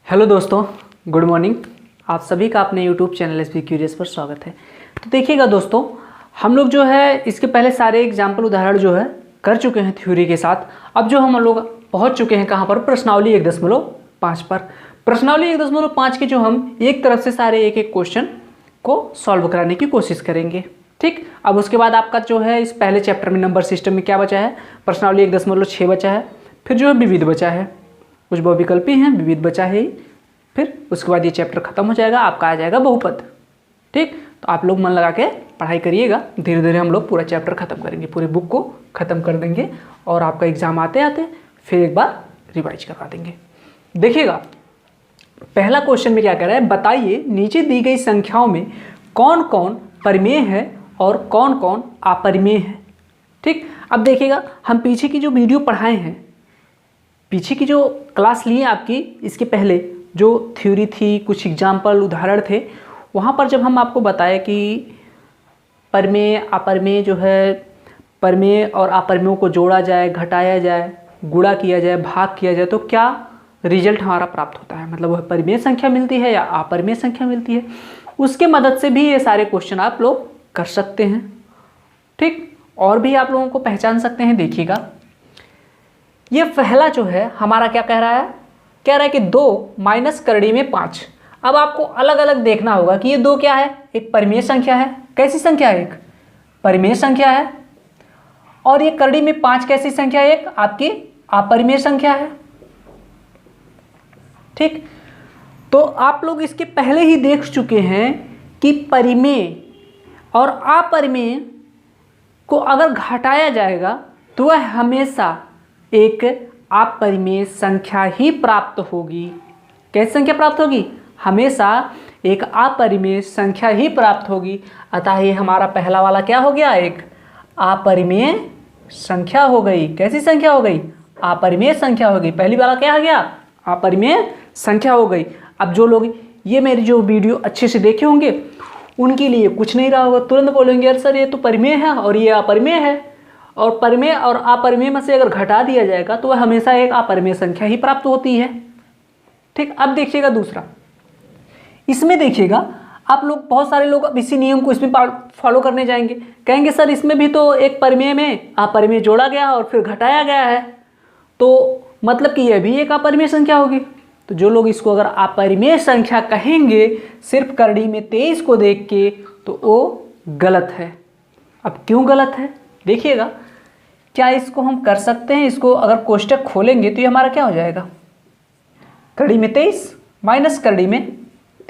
Hello दोस्तों, good morning. आप सभी का अपने यूट्यूब चैनल एसबी क्यूरियस पर स्वागत है। तो देखिएगा दोस्तों, हम लोग जो है इसके पहले सारे एग्जाम्पल उदाहरण जो है कर चुके हैं थ्योरी के साथ। अब जो हम लोग पहुंच चुके हैं कहाँ पर, प्रश्नावली 1.5 पर। प्रश्नावली 1.5 के जो हम एक तरफ से सारे एक एक क्वेश्चन को सॉल्व कराने की कोशिश करेंगे। ठीक, अब उसके बाद आपका जो है इस पहले चैप्टर में नंबर सिस्टम में क्या बचा है, प्रश्नावली 1.6 बचा है, फिर जो है विविध बचा है, कुछ बहुविकल्पी हैं, विविध बचा है, फिर उसके बाद ये चैप्टर खत्म हो जाएगा, आपका आ जाएगा बहुपद। ठीक, तो आप लोग मन लगा के पढ़ाई करिएगा, धीरे धीरे हम लोग पूरा चैप्टर खत्म करेंगे, पूरे बुक को खत्म कर देंगे और आपका एग्जाम आते आते फिर एक बार रिवाइज करवा देंगे। देखिएगा पहला क्वेश्चन में क्या कह रहा है, बताइए नीचे दी गई संख्याओं में कौन कौन परिमेय है और कौन कौन अपरिमेय है। ठीक, अब देखिएगा हम पीछे की जो वीडियो पढ़ाए हैं, पीछे की जो क्लास ली है आपकी, इसके पहले जो थ्योरी थी, कुछ एग्जाम्पल उदाहरण थे, वहाँ पर जब हम आपको बताए कि परिमेय अपरिमेय जो है, परिमेय और अपरिमेयों को जोड़ा जाए, घटाया जाए, गुणा किया जाए, भाग किया जाए, तो क्या रिजल्ट हमारा प्राप्त होता है, मतलब वह परिमेय संख्या मिलती है या अपरिमेय संख्या मिलती है। उसके मदद से भी ये सारे क्वेश्चन आप लोग कर सकते हैं। ठीक, और भी आप लोगों को पहचान सकते हैं। देखिएगा ये पहला जो है हमारा क्या कह रहा है कि 2 माइनस करड़ी में 5। अब आपको अलग अलग देखना होगा कि ये 2 क्या है, एक परिमेय संख्या है। कैसी संख्या है, एक परिमेय संख्या है। और ये करड़ी में 5 कैसी संख्या है, एक आपकी अपरिमेय संख्या है। ठीक, तो आप लोग इसके पहले ही देख चुके हैं कि परिमेय और अपरिमेय को अगर घटाया जाएगा तो वह हमेशा एक अपरिमेय संख्या ही प्राप्त होगी। कैसी संख्या प्राप्त होगी, हमेशा एक अपरिमेय संख्या ही प्राप्त होगी। अतः ये हमारा पहला वाला क्या हो गया, एक अपरिमेय संख्या हो गई। कैसी संख्या हो गई, अपरिमेय संख्या हो गई। पहली वाला क्या हो गया, अपरिमेय संख्या हो गई। अब जो लोग ये मेरी जो वीडियो अच्छे से देखे होंगे उनके लिए कुछ नहीं रहा होगा, तुरंत बोलेंगे यार सर ये तो परिमेय है और ये अपरिमेय है, और परिमेय और अपरिमेय में से अगर घटा दिया जाएगा तो वह हमेशा एक अपरिमेय संख्या ही प्राप्त होती है। ठीक, अब देखिएगा दूसरा, इसमें देखिएगा आप लोग, बहुत सारे लोग अब इसी नियम को इसमें फॉलो करने जाएंगे, कहेंगे सर इसमें भी तो एक परिमेय में अपरिमेय जोड़ा गया और फिर घटाया गया है, तो मतलब कि यह भी एक अपरिमेय संख्या होगी। तो जो लोग इसको अगर अपरिमेय संख्या कहेंगे सिर्फ करड़ी में 23 को देख के, तो वो गलत है। अब क्यों गलत है, देखिएगा क्या इसको हम कर सकते हैं। इसको अगर कोष्टक खोलेंगे तो ये हमारा क्या हो जाएगा, करड़ी में 23 माइनस करड़ी में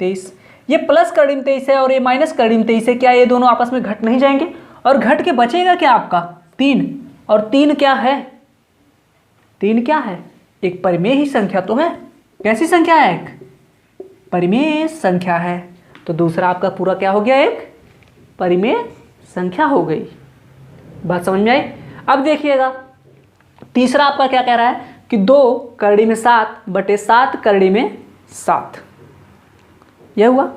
23, ये प्लस करड़ी में 23 है और ये माइनस करड़ी में 23 है। क्या ये दोनों आपस में घट नहीं जाएंगे, और घट के बचेगा क्या आपका 3, और 3 क्या है, 3 क्या है, एक परिमेय ही संख्या तो है। कैसी संख्या है, एक परिमेय संख्या है। तो दूसरा आपका पूरा क्या हो गया, एक परिमेय संख्या हो गई। बात समझ में आई। अब देखिएगा तीसरा आपका क्या कह रहा है कि 2 करड़ी में 7 बटे 7 करड़ी में 7, यह हुआ।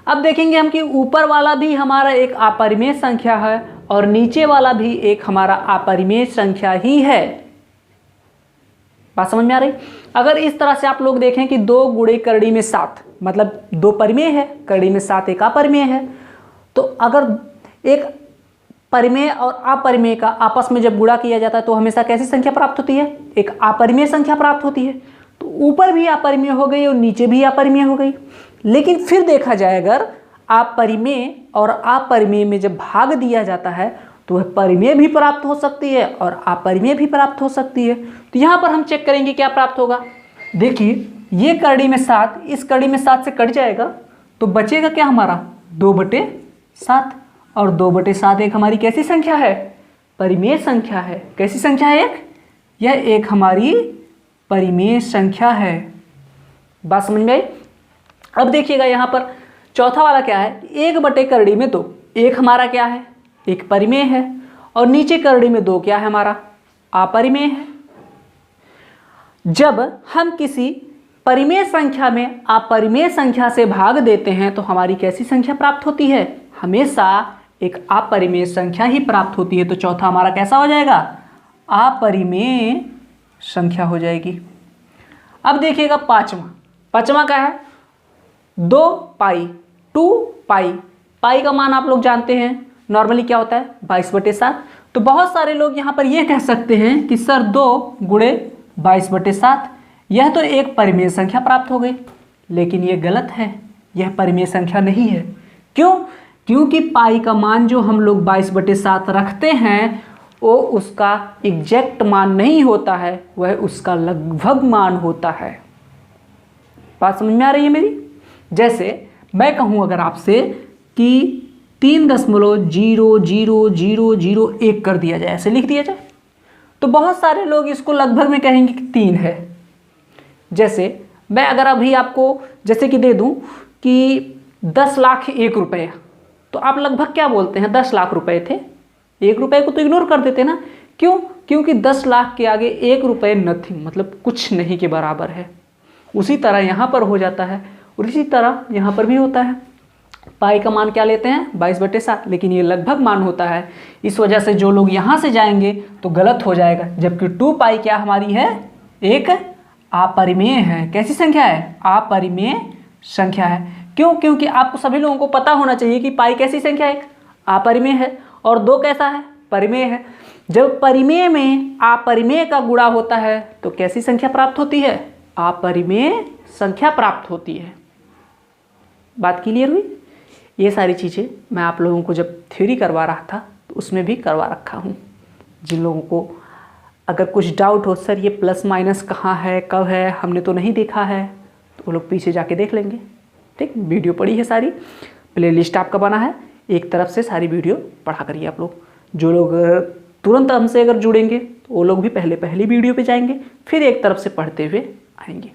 अब देखेंगे हम कि ऊपर वाला भी हमारा एक अपरिमेय संख्या है और नीचे वाला भी एक हमारा अपरिमेय संख्या ही है। बात समझ में आ रही। अगर इस तरह से आप लोग देखें कि 2 गुणे करड़ी में 7, मतलब 2 परिमेय है, करड़ी में 7 एक अपरिमेय है, तो अगर एक परिमेय और अपरिमेय का आपस में जब गुणा किया जाता है तो हमेशा कैसी संख्या प्राप्त होती है, एक अपरिमेय संख्या प्राप्त होती है। तो ऊपर भी अपरिमेय हो गई और नीचे भी अपरिमेय हो गई। लेकिन फिर देखा जाए अगर अपरिमेय और अपरिमेय में जब भाग दिया जाता है तो वह परिमेय भी प्राप्त हो सकती है और अपरिमेय भी प्राप्त हो सकती है। तो यहाँ पर हम चेक करेंगे क्या प्राप्त होगा। देखिए ये करड़ी में 7 इस करड़ी में 7 से कट जाएगा तो बचेगा क्या हमारा 2/7, और 2/7 एक हमारी कैसी संख्या है, परिमेय संख्या है। कैसी संख्या है, एक यह एक हमारी परिमेय संख्या है। बात समझ में आई। अब देखिएगा यहाँ पर चौथा वाला क्या है, 1/करड़ी में 2, एक हमारा क्या है, एक परिमेय है, और नीचे करड़ी में 2 क्या है हमारा, अपरिमेय है। जब हम किसी परिमेय संख्या में अपरिमेय संख्या से भाग देते हैं तो हमारी कैसी संख्या प्राप्त होती है, हमेशा एक अपरिमेय संख्या ही प्राप्त होती है। तो चौथा हमारा कैसा हो जाएगा, अपरिमेय संख्या हो जाएगी। अब देखिएगा पांचवा, पाँचवा क्या है 2 पाई, 2 पाई। पाई का मान आप लोग जानते हैं नॉर्मली क्या होता है 22/7। तो बहुत सारे लोग यहाँ पर ये कह सकते हैं कि सर 2 गुणे 22/7 यह तो एक परिमेय संख्या प्राप्त हो गई, लेकिन ये गलत है, यह परिमेय संख्या नहीं है। क्यों? क्योंकि पाई का मान जो हम लोग 22/7 रखते हैं वो उसका एग्जैक्ट मान नहीं होता है, वह उसका लगभग मान होता है। बात समझ में आ रही है मेरी? जैसे मैं कहूँ अगर आपसे कि 3.00001 कर दिया जाए, ऐसे लिख दिया जाए, तो बहुत सारे लोग इसको लगभग में कहेंगे कि 3 है। जैसे मैं अगर अभी आपको जैसे कि दे दूं कि 10 लाख 1 रुपये, तो आप लगभग क्या बोलते हैं 10 लाख रुपए थे, 1 रुपये को तो इग्नोर कर देते ना। क्यों? क्योंकि 10 लाख के आगे 1 रुपये नथिंग, मतलब कुछ नहीं के बराबर है। उसी तरह यहाँ पर हो जाता है और इसी तरह यहाँ पर भी होता है। पाई का मान क्या लेते हैं 22/7, लेकिन ये लगभग मान होता है। इस वजह से जो लोग यहाँ से जाएंगे तो गलत हो जाएगा, जबकि 2 पाई क्या हमारी है, एक अपरिमेय है। कैसी संख्या है? अपरिमेय संख्या है। क्यों? क्योंकि आपको सभी लोगों को पता होना चाहिए कि पाई कैसी संख्या है, अपरिमेय है, और 2 कैसा है, परिमेय है। जब परिमेय में अपरिमेय का गुणा होता है तो कैसी संख्या प्राप्त होती है, अपरिमेय संख्या प्राप्त होती है। बात क्लियर हुई? ये सारी चीज़ें मैं आप लोगों को जब थ्योरी करवा रहा था तो उसमें भी करवा रखा हूँ। जिन लोगों को अगर कुछ डाउट हो, सर ये प्लस माइनस कहाँ है, कब है, हमने तो नहीं देखा है, तो वो लोग पीछे जाके देख लेंगे। ठीक, वीडियो पड़ी है, सारी प्लेलिस्ट आपका बना है, एक तरफ से सारी वीडियो पढ़ा करिए आप लोग। जो लोग तुरंत हमसे अगर जुड़ेंगे तो वो लोग भी पहली वीडियो पे जाएंगे, फिर एक तरफ से पढ़ते हुए आएंगे।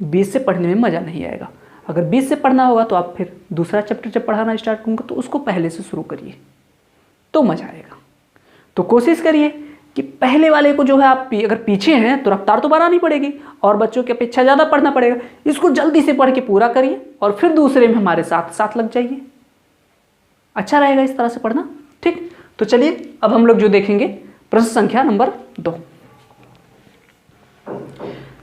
20 से पढ़ने में मज़ा नहीं आएगा। अगर 20 से पढ़ना होगा तो आप फिर दूसरा चैप्टर जब पढ़ाना स्टार्ट करूँगा तो उसको पहले से शुरू करिए तो मज़ा आएगा। तो कोशिश करिए कि पहले वाले को जो है आप अगर पीछे हैं तो रफ्तार तो बढ़ानी पड़ेगी और बच्चों की अपेक्षा ज़्यादा पढ़ना पड़ेगा। इसको जल्दी से पढ़ के पूरा करिए और फिर दूसरे में हमारे साथ साथ लग जाइए। अच्छा रहेगा इस तरह से पढ़ना। ठीक, तो चलिए अब हम लोग जो देखेंगे प्रश्न संख्या नंबर 2।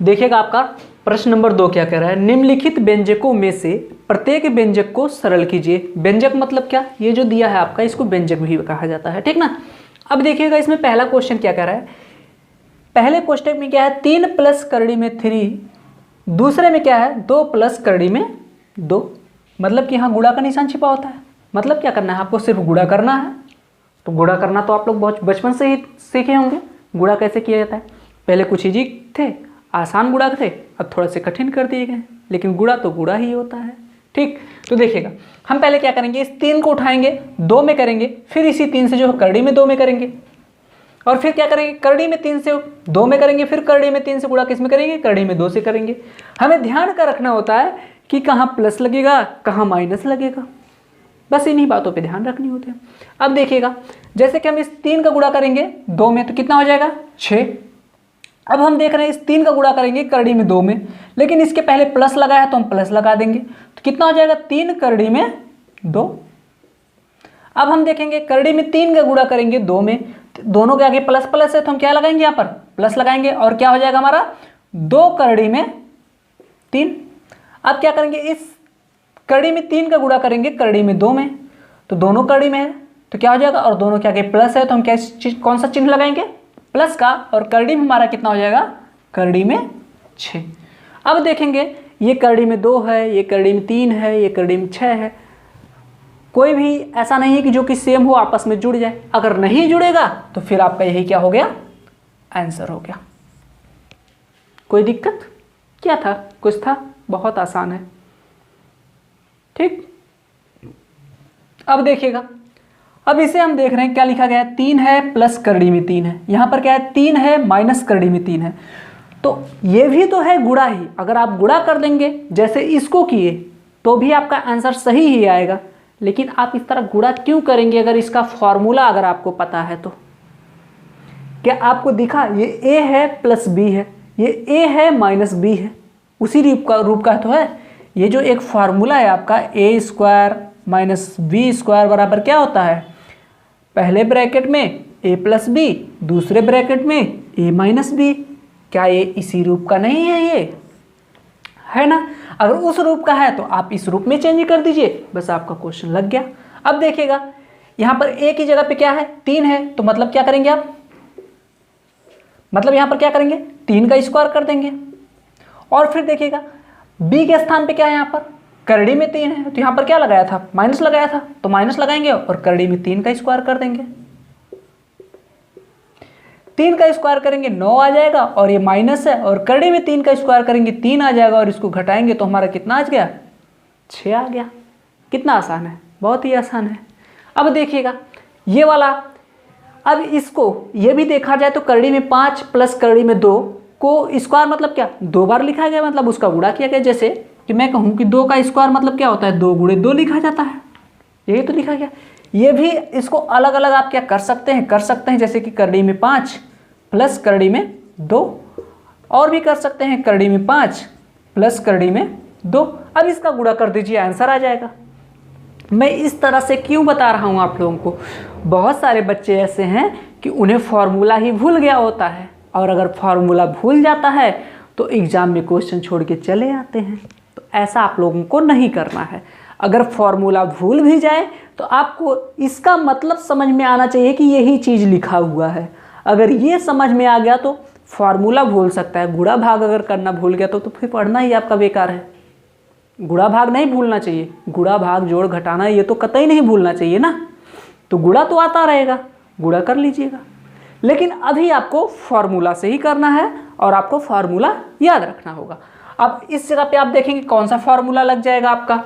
देखिएगा आपका प्रश्न नंबर 2 क्या कह रहा है, निम्नलिखित व्यंजकों में से प्रत्येक व्यंजक को सरल कीजिए। व्यंजक मतलब क्या, ये जो दिया है आपका इसको व्यंजक भी कहा जाता है। ठीक ना। अब देखिएगा इसमें पहला क्वेश्चन क्या कह रहा है, पहले क्वेश्चन में क्या है 3 प्लस करड़ी में 3, दूसरे में क्या है 2 प्लस करड़ी में 2। मतलब कि यहाँ गुणा का निशान छिपा होता है। मतलब क्या करना है आपको, सिर्फ गुणा करना है। तो गुणा करना तो आप लोग बहुत बचपन से ही सीखे होंगे, गुणा कैसे किया जाता है। पहले कुछ इजी थे, आसान गुणा थे, अब थोड़ा से कठिन कर दिए गए, लेकिन गुणा तो गुणा ही होता है। ठीक, तो देखिएगा हम पहले क्या करेंगे, इस 3 को उठाएंगे 2 में करेंगे, फिर इसी 3 से जो है करड़ी में 2 में करेंगे, और फिर क्या करेंगे करड़ी में 3 से 2 में करेंगे, फिर करड़ी में 3 से गुणा किस में करेंगे, करड़ी में 2 से करेंगे। हमें ध्यान का रखना होता है कि कहाँ प्लस लगेगा कहाँ माइनस लगेगा, बस इन्हीं बातों पे ध्यान रखनी होती है। अब देखिएगा जैसे कि हम इस 3 का गुणा करेंगे 2 में तो कितना हो जाएगा 6। अब हम देख रहे हैं इस 3 का गुणा करेंगे करड़ी में 2 में, लेकिन इसके पहले प्लस लगा है तो हम प्लस लगा देंगे, तो कितना हो जाएगा 3 करड़ी में 2। अब हम देखेंगे करड़ी में 3 का गुणा करेंगे 2 में, दोनों के आगे प्लस प्लस है तो हम क्या लगाएंगे, यहाँ पर प्लस लगाएंगे, और क्या हो जाएगा हमारा 2 करड़ी में 3। अब क्या करेंगे, इस करड़ी में 3 का गुणा करेंगे करड़ी में 2 में, तो दोनों करड़ी में है तो क्या हो जाएगा, और दोनों के आगे प्लस है तो हम क्या कौन सा चिन्ह लगाएंगे, प्लस का, और करड़ी में हमारा कितना हो जाएगा, करड़ी में 6। अब देखेंगे ये करड़ी में 2 है, ये करड़ी में 3 है, ये करड़ी में 6 है। कोई भी ऐसा नहीं है कि जो कि सेम हो आपस में जुड़ जाए। अगर नहीं जुड़ेगा तो फिर आपका यही क्या हो गया, आंसर हो गया। कोई दिक्कत क्या था, कुछ था, बहुत आसान है। ठीक, अब देखिएगा, अब इसे हम देख रहे हैं क्या लिखा गया है, 3 है प्लस करड़ी में 3 है, यहाँ पर क्या है 3 है माइनस करड़ी में 3 है, तो ये भी तो है गुणा ही। अगर आप गुणा कर देंगे जैसे इसको किए तो भी आपका आंसर सही ही आएगा, लेकिन आप इस तरह गुणा क्यों करेंगे, अगर इसका फॉर्मूला अगर आपको पता है तो। क्या आपको दिखा, ये a है प्लस b है, ये a है माइनस b है, उसी रूप का तो है। ये जो एक फार्मूला है आपका a square minus B square बराबर क्या होता है, पहले ब्रैकेट में a प्लस बी, दूसरे ब्रैकेट में a माइनस बी। क्या ये इसी रूप का नहीं है, ये है ना। अगर उस रूप का है तो आप इस रूप में चेंज कर दीजिए, बस आपका क्वेश्चन लग गया। अब देखिएगा यहाँ पर a की जगह पे क्या है, 3 है, तो मतलब क्या करेंगे आप, मतलब यहाँ पर क्या करेंगे, 3 का स्क्वायर कर देंगे। और फिर देखिएगा b के स्थान पे क्या है, यहाँ पर करड़ी में 3 है, तो यहाँ पर क्या लगाया था, माइनस लगाया था, तो माइनस लगाएंगे और करड़ी में 3 का स्क्वायर कर देंगे। 3 का स्क्वायर करेंगे 9 आ जाएगा, और ये माइनस है, और करड़ी में 3 का स्क्वायर करेंगे 3 आ जाएगा, और इसको घटाएंगे तो हमारा कितना आ गया, 6 आ गया। कितना आसान है, बहुत ही आसान है। अब देखिएगा ये वाला, अब इसको ये भी देखा जाए तो करड़ी में 5 प्लस करड़ी में 2 को स्क्वायर मतलब क्या, 2 बार लिखा गया, मतलब उसका गुणा किया गया। जैसे कि मैं कहूँ कि 2 का स्क्वायर मतलब क्या होता है, 2 गुणे 2 लिखा जाता है, यही तो लिखा गया। ये भी इसको अलग अलग आप क्या कर सकते हैं, जैसे कि करड़ी में 5 प्लस करड़ी में 2, और भी कर सकते हैं करड़ी में 5 प्लस करड़ी में 2। अब इसका गुणा कर दीजिए, आंसर आ जाएगा। मैं इस तरह से क्यों बता रहा हूँ आप लोगों को, बहुत सारे बच्चे ऐसे हैं कि उन्हें फॉर्मूला ही भूल गया होता है, और अगर फॉर्मूला भूल जाता है तो एग्ज़ाम में क्वेश्चन छोड़ के चले आते हैं। तो ऐसा आप लोगों को नहीं करना है। अगर फॉर्मूला भूल भी जाए तो आपको इसका मतलब समझ में आना चाहिए कि यही चीज़ लिखा हुआ है। अगर ये समझ में आ गया तो फॉर्मूला भूल सकता है, गुणा भाग अगर करना भूल गया तो फिर पढ़ना ही आपका बेकार है। गुणा भाग नहीं भूलना चाहिए, गुणा भाग जोड़ घटाना ये तो कतई नहीं भूलना चाहिए ना। तो गुणा तो आता रहेगा, गुणा कर लीजिएगा, लेकिन अभी आपको फॉर्मूला से ही करना है और आपको फॉर्मूला याद रखना होगा। अब इस जगह पे आप देखेंगे कौन सा फॉर्मूला लग जाएगा आपका,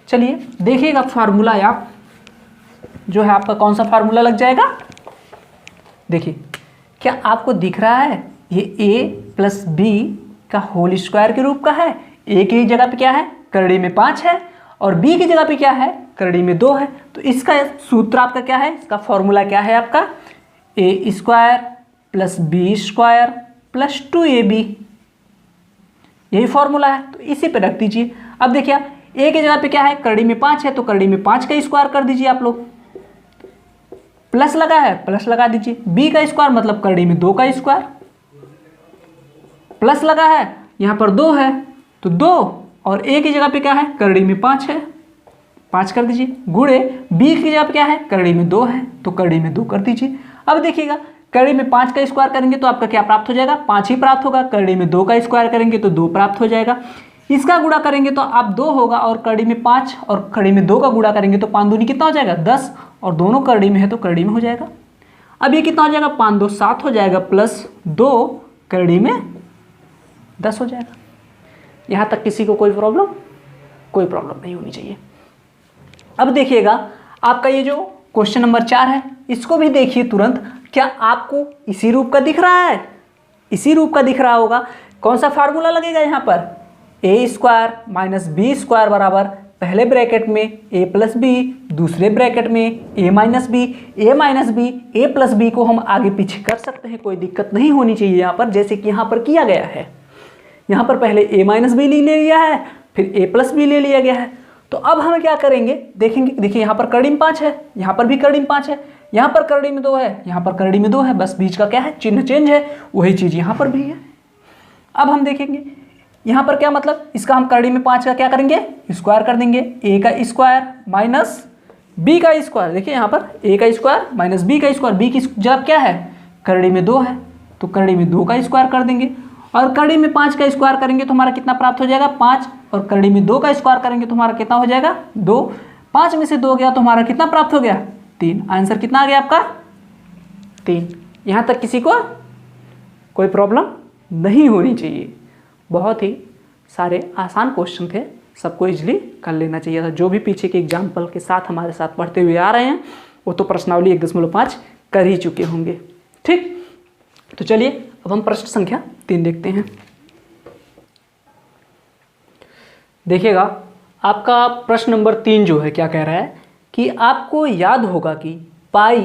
चलिए देखिएगा फॉर्मूला आप जो है आपका कौन सा फॉर्मूला लग जाएगा। देखिए क्या आपको दिख रहा है, ये a प्लस बी का होल स्क्वायर के रूप का है। a की जगह पे क्या है, करड़ी में 5 है, और b की जगह पे क्या है, करड़ी में 2 है। तो इसका सूत्र आपका क्या है, इसका फॉर्मूला क्या है आपका, a square plus b square plus 2ab, यही फॉर्मूला है। तो इसी पे रख दीजिए। अब देखिए a की जगह पे क्या है, करड़ी में 5 है, तो करड़ी में 5 का स्क्वायर कर दीजिए आप लोग, प्लस लगा है प्लस लगा दीजिए। b का स्क्वायर मतलब करड़ी में 2 का स्क्वायर, प्लस लगा है, यहाँ पर 2 है तो 2, और a की जगह पे क्या है, करड़ी में 5 है, 5 कर दीजिए, गुणे b की जगह पे क्या है, करड़ी में 2 है, तो करड़ी में 2 कर दीजिए। अब देखिएगा करड़ी में 5 का स्क्वायर करेंगे तो आपका क्या प्राप्त हो जाएगा, 5 ही प्राप्त होगा। करड़ी में 2 का स्क्वायर करेंगे तो 2 प्राप्त हो जाएगा। इसका गुणा करेंगे तो आप 2 होगा, और करड़ी में 5 और करड़ी में 2 का गुणा करेंगे तो 5 दूनी कितना हो जाएगा, 10, और दोनों करड़ी में है तो करड़ी में हो जाएगा। अब ये कितना हो जाएगा, 5 2 7 हो जाएगा, प्लस 2 करड़ी में 10 हो जाएगा। यहाँ तक किसी को कोई प्रॉब्लम नहीं होनी चाहिए। अब देखिएगा आपका ये जो क्वेश्चन नंबर 4 है, इसको भी देखिए तुरंत, क्या आपको इसी रूप का दिख रहा है, इसी रूप का दिख रहा होगा। कौन सा फार्मूला लगेगा यहाँ पर, a square minus B square बराबर पहले ब्रैकेट में a प्लस बी, दूसरे ब्रैकेट में a minus B, a plus B को हम आगे पीछे कर सकते हैं, कोई दिक्कत नहीं होनी चाहिए यहाँ पर, जैसे कि यहाँ पर किया गया है। यहाँ पर पहले a माइनस बी ले लिया है, फिर a प्लस बी ले लिया गया है। तो अब हम क्या करेंगे, देखेंगे, देखिए यहाँ पर करड़ी में 5 है, यहाँ पर भी करड़ी में 5 है, यहाँ पर करड़ी में 2 है, यहाँ पर करड़ी में 2 है, बस बीच का क्या है, चिन्ह चेंज है, वही चीज़ यहाँ पर भी है। अब हम देखेंगे यहाँ पर क्या मतलब, इसका हम करड़ी में 5 का क्या करेंगे, स्क्वायर कर देंगे, a का स्क्वायर माइनस b का स्क्वायर। देखिए यहाँ पर a का स्क्वायर माइनस b का स्क्वायर, b की जब क्या है, करड़ी में 2 है, तो करड़ी में 2 का स्क्वायर कर देंगे, और करड़ी में 5 का स्क्वायर करेंगे तो हमारा कितना प्राप्त हो जाएगा, 5, और करड़ी में 2 का स्क्वायर करेंगे तो हमारा कितना हो जाएगा, 2, 5 में से 2 गया तो हमारा कितना प्राप्त हो गया, 3। आंसर कितना आ गया आपका, 3। यहाँ तक किसी को कोई प्रॉब्लम नहीं होनी चाहिए। बहुत ही सारे आसान क्वेश्चन थे, सबको इजीली कर लेना चाहिए था। जो भी पीछे के एग्जाम्पल के साथ हमारे साथ पढ़ते हुए आ रहे हैं वो तो प्रश्नावली 1.5 कर ही चुके होंगे। ठीक, तो चलिए अब हम प्रश्न संख्या 3 देखते हैं। देखिएगा आपका प्रश्न नंबर 3 जो है क्या कह रहा है कि आपको याद होगा कि पाई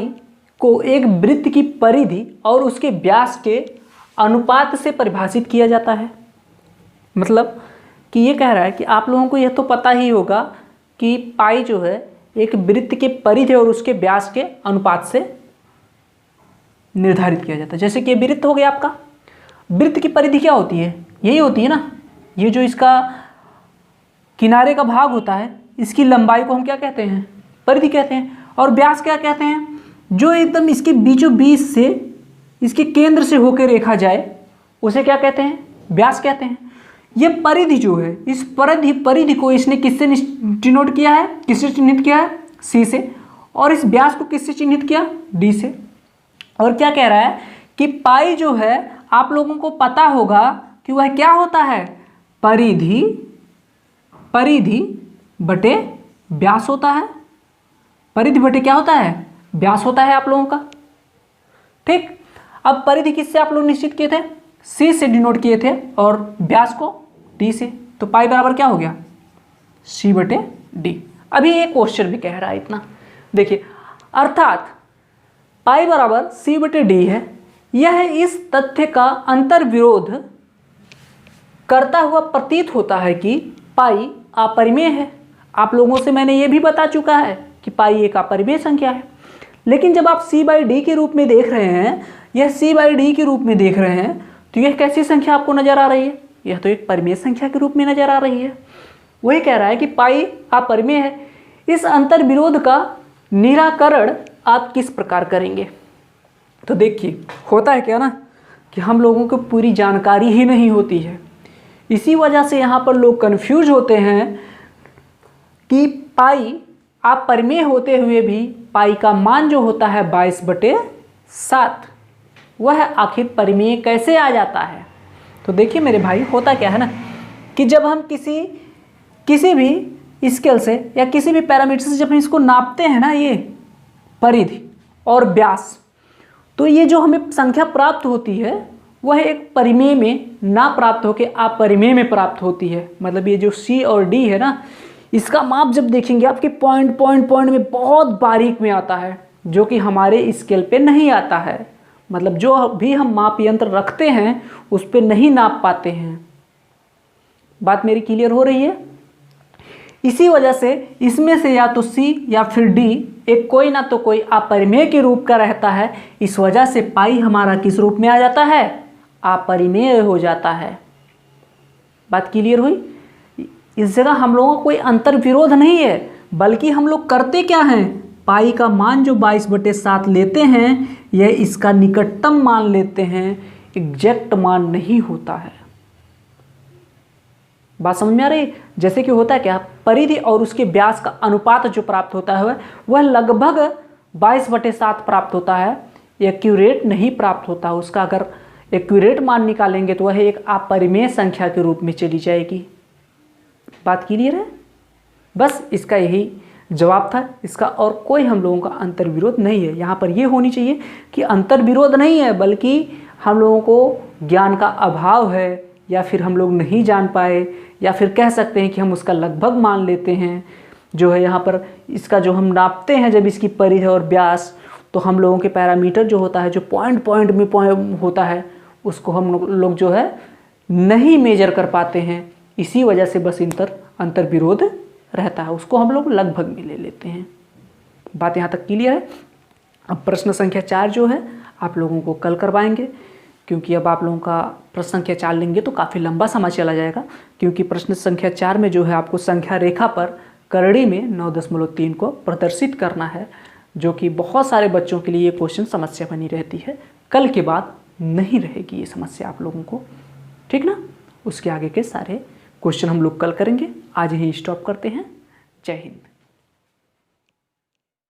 को एक वृत्त की परिधि और उसके व्यास के अनुपात से परिभाषित किया जाता है। मतलब कि ये कह रहा है कि आप लोगों को यह तो पता ही होगा कि पाई जो है एक वृत्त के परिधि और उसके व्यास के अनुपात से निर्धारित किया जाता है। जैसे कि वृत्त हो गया आपका, वृत्त की परिधि क्या होती है, यही होती है ना, ये जो इसका किनारे का भाग होता है, इसकी लंबाई को हम क्या कहते हैं? परिधि कहते हैं। और व्यास क्या कहते हैं? जो एकदम इसके बीचों बीच से, इसके केंद्र से होकर रेखा जाए उसे क्या कहते हैं? व्यास कहते हैं। ये परिधि जो है, इस परिधि को इसने किससे डिनोट किया है? किससे चिन्हित किया है? सी से। और इस व्यास को किससे चिन्हित किया? डी से। और क्या कह रहा है कि पाई जो है आप लोगों को पता होगा कि वह क्या होता है? परिधि बटे व्यास होता है। परिधि बटे क्या होता है? व्यास होता है आप लोगों का। ठीक, अब परिधि किससे आप लोग निश्चित किए थे? सी से डिनोट किए थे और व्यास को डी से। तो पाई बराबर क्या हो गया? सी बटे डी। अभी एक क्वेश्चन भी कह रहा है इतना, देखिए, अर्थात पाई बराबर सी बटे डी है। यह इस तथ्य का अंतर विरोध करता हुआ प्रतीत होता है कि पाई अपरिमेय है। आप लोगों से मैंने यह भी बता चुका है कि पाई एक अपरिमेय संख्या है। लेकिन जब आप सी बाई डी के रूप में देख रहे हैं, यह सी बाई डी के रूप में देख रहे हैं, तो यह कैसी संख्या आपको नजर आ रही है? यह तो एक परिमेय संख्या के रूप में नजर आ रही है। वही कह रहा है कि पाई अपरिमेय है। इस अंतर विरोध का निराकरण आप किस प्रकार करेंगे? तो देखिए, होता है क्या ना कि हम लोगों को पूरी जानकारी ही नहीं होती है। इसी वजह से यहाँ पर लोग कंफ्यूज होते हैं कि पाई अपरिमेय होते हुए भी पाई का मान जो होता है 22/7, वह आखिर परिमेय कैसे आ जाता है? तो देखिए मेरे भाई, होता क्या है ना कि जब हम किसी भी स्केल से या किसी भी पैरामीटर से जब हम इसको नापते हैं ना, ये परिधि और व्यास, तो ये जो हमें संख्या प्राप्त होती है वह एक परिमेय में ना प्राप्त होकर अपरिमेय में प्राप्त होती है। मतलब ये जो सी और डी है ना, इसका माप जब देखेंगे आपके पॉइंट में बहुत बारीक में आता है, जो कि हमारे स्केल पे नहीं आता है। मतलब जो भी हम माप यंत्र रखते हैं उस पे नहीं नाप पाते हैं। बात मेरी क्लियर हो रही है? इसी वजह से इसमें से या तो सी या फिर डी एक कोई ना तो कोई अपरिमेय के रूप का रहता है। इस वजह से पाई हमारा किस रूप में आ जाता है? अपरिमेय हो जाता है। बात क्लियर हुई? इस जगह हम लोगों का कोई अंतर विरोध नहीं है, बल्कि हम लोग करते क्या हैं? पाई का मान जो 22/7 लेते हैं, यह इसका निकटतम मान लेते हैं, एग्जैक्ट मान नहीं होता है। बात समझ में आ रही? जैसे कि होता है क्या, परिधि और उसके व्यास का अनुपात जो प्राप्त होता है वह लगभग 22/7 प्राप्त होता है। एक्यूरेट नहीं प्राप्त होता। उसका अगर एक्यूरेट मान निकालेंगे तो वह एक अपरिमेय संख्या के रूप में चली जाएगी। बात क्लियर है? बस इसका यही जवाब था। इसका और कोई हम लोगों का अंतर विरोध नहीं है। यहाँ पर यह होनी चाहिए कि अंतर विरोध नहीं है, बल्कि हम लोगों को ज्ञान का अभाव है, या फिर हम लोग नहीं जान पाए, या फिर कह सकते हैं कि हम उसका लगभग मान लेते हैं। जो है यहाँ पर इसका जो हम नापते हैं जब इसकी परिधि और व्यास, तो हम लोगों के पैरामीटर जो होता है, जो पॉइंट में होता है, उसको हम लोग जो है नहीं मेजर कर पाते हैं। इसी वजह से बस अंतर विरोध रहता है, उसको हम लोग लगभग में ले लेते हैं। बात यहाँ तक क्लियर है? अब प्रश्न संख्या 4 जो है आप लोगों को कल करवाएंगे, क्योंकि अब आप लोगों का प्रश्न संख्या 4 लेंगे तो काफ़ी लंबा समय चला जाएगा। क्योंकि प्रश्न संख्या 4 में जो है आपको संख्या रेखा पर करड़ी में 9.3 को प्रदर्शित करना है, जो कि बहुत सारे बच्चों के लिए ये क्वेश्चन समस्या बनी रहती है। कल के बाद नहीं रहेगी ये समस्या आप लोगों को, ठीक ना? उसके आगे के सारे क्वेश्चन हम लोग कल करेंगे। आज यहीं स्टॉप करते हैं। जय हिंद।